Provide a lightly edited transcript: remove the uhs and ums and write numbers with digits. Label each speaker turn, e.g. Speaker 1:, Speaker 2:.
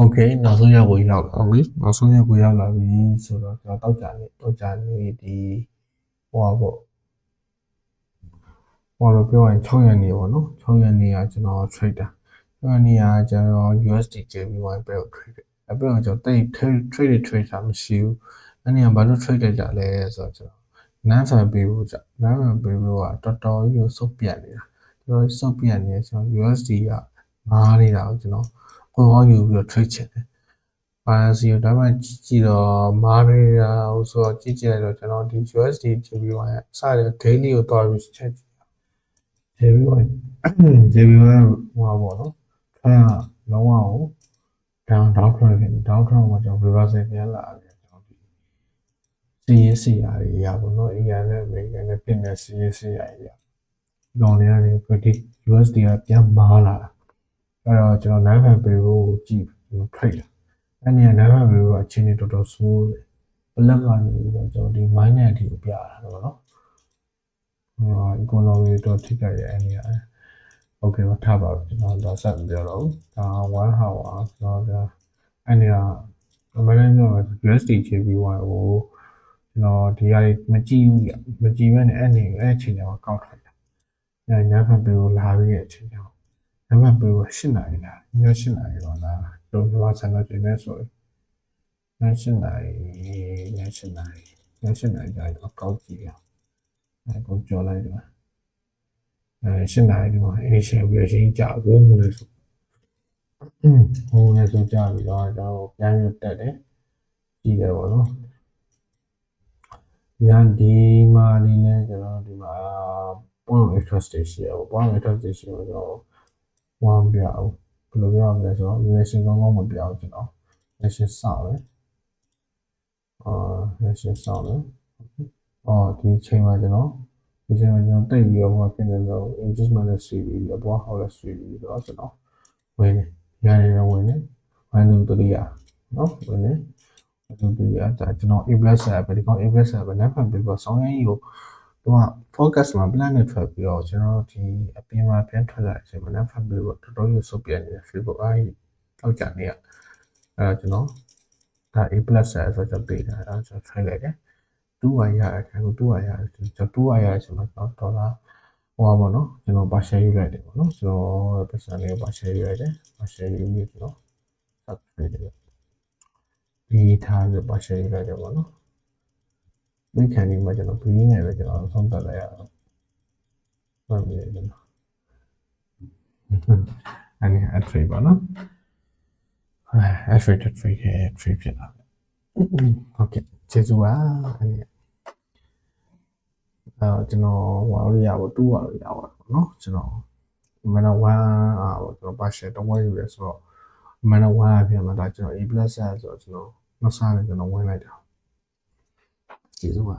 Speaker 1: Okay နောက်ဆုံးရက်ကိုရောက်လာပြီနောက်ဆုံးရက်ကိုရောက်လာပြီဆိုတော့ကျွန်တော်တောက်ကြနေဒီဟိုပါပေါ့ဟောလို့ပြောရင်6ရက်နေပေါ့နော်6ရက်နေကကျွန်တော် trade တာ6ရက်နေကကျွန်တော် USD JPY ပဲကို trade တယ်အဲ့ပြီးတော့ကျွန်တော်တိတ် trade တာမရှိဘူးအဲ့နေကဘာလို့ trade ကြလဲဆိုတော့ကျွန်တော်နန်းဆန်ပေးဖို့တော်တော်ကြီးကိုစုပ်ပြတ်နေတာကျွန်တော်စုပ်ပြတ်နေကျွန်တော် USD ကမားနေတာကိုကျွန်တော်ကိုယ်ဟောယူပြီးတော့ trade ချင်တယ်ဘာစီဒါမှကြည့်တော့မားနေတာဆိုတော့ကြည့်လိုက်တော့ကျွန်တော်ဒီ USD JPY ရဲ့အစရ daily ကိုတော်ပြီးချက်JPY ဟိုပါပေါ့နော်ခါလုံးဝကို down trend မှာကျွန်တော် reversal ပြန်လာတယ်ကျွန်တော်ဒီ CACR တွေရပါတော့ AR နဲ့ American နဲ့ပြင်တဲ့ CACR တွေရလောင်နေရတယ် predict USD ကပြန်မားလာတာအဲ့တော့ကျွန်တော် 9 fan ပေးဖို့ကြည့်ကျွန်တော် trade အဲ့ဒီ9 fan ပေးဖို့အခြေအနေတော်တော်ဆိုးတယ်ဘလက်ကနေပြီးတော့ကျွန်တော်ဒီ minus အထိကိုပြတာတော့နော်economy တော့ထိခိုက်တယ်အဲ့ဒီโอเคပါထားပါကျွန်တော်တော့ဆက်ပြောတော့ဒါ1 hour ကျွန်တော်ဒါအဲ့ဒီအမေရိကန်က USD JPY ကိုကျွန်တော်ဒီဟာမကြည့်ဘူးမကြည့်ဘဲနဲ့အဲ့အချိန်ကျမှကောက်ထားတယ်ညဖက်ပေးကိုလာပြီးတဲ့အချိန်ကျညဖက်ပေးကို8နာရီလာည8နာရီတော့လာတော့ဒီမှာဆန္ဒကျင်းနေဆိုရင်ည8နာရီကြာတော့ကောက်ကြည့်ရအဲ့ကိုကြော်လိုက်တယ်8နာရီဒီမှာ initial reaction ကြာဘူးမလို့ဆိုဟိုလည်းဆိုကြာပြီတော့ပြန်ရတက်တယ်ကြည့်တယ်ပေါ့နော်ဒီမှာဒီနဲ့ကျွန်တော်ဒီမှာ point of interest တွေရှိရပေါ့ point of interest တွေရှိတော့ဝမ်းပြအောင်ဘယ်လိုပြောရမလဲဆိုတော့ reaction ကောင်းမပြအောင်ကျွန်တော် reaction စောက်တယ်reaction စောက်တယ်ဒီချိန်မှာကျွန်တော်တိတ်ပြီးတော့ဟိုဖြစ်နေတော့ adjustment နဲ့ဆွေးပြီးအပွားဟောက်နဲ့ဆွေးပြီးတော့ကျွန်တော်ဝင်နေရတယ်ဝင်နေ1 2 3ရနော်ဝင်နေ1 2 3ရဒါကျွန်တော် A+ ပဲဒီကောင် A+ ပဲလက်ဖက်ပြီးတော့ဆောင်းရင်းကြီးကိုသူက focus မှာ plan နဲ့ထွက်ပြီးတော့ကျွန်တော်ဒီအပြင်မှာပြန်ထွက်လာတဲ့အချိန်မှာလက်ဖက်ပြီးတော့တော်တော်ကြီးစုပ်ပြနေတယ် Facebook တောက်ကြနေရအဲ့တော့ကျွန်တော်ဒါ A+ ဆိုတော့ပေးတာအဲ့ကျွန်တော် try လိုက်တယ်200ရတယ်200ရတယ်ကျွန်တော်200ရတဲ့အချိန်မှာဒေါ်လာဟိုပါပေါ့နော်ကျွန်တော်ပါရှယ်ယူလိုက်တယ်ပေါ့နော်ကျွန်တော်ပတ်စံလေးပါရှယ်ယူလိုက်တယ်ပါရှယ်ယူပြီးကျွန်တော်ဆက်ပေးတယ်ဒီထားပြီးပါရှယ်ယူလိုက်တယ်ပေါ့နော်ဒီခံနေမှာကျွန်တော်ဘီးနဲ့ပဲကျွန်တော်ဆုံးသက်လိုက်ရအောင်ဟုတ်ပြီကျွန်တော်အဲ့အထရီပါနော်အထရီဖြစ်လာဟုတ်ကဲ့ကျေးဇူးပါအဲ့ကျွန်တော်ဟိုရပါ2ပါရပါเนาะကျွန်တော်မန1ပေါ့ကျွန်တော်ပါရှယ်တော့ဝယ်ယူရဆိုတော့မန1အပြင်မှာဒါကျွန်တော် A+ ဆိုတော့ကျွန်တော်နောက်စားနေကျွန်တော်ဝင်လိုက်တာကျေးဇူးပါ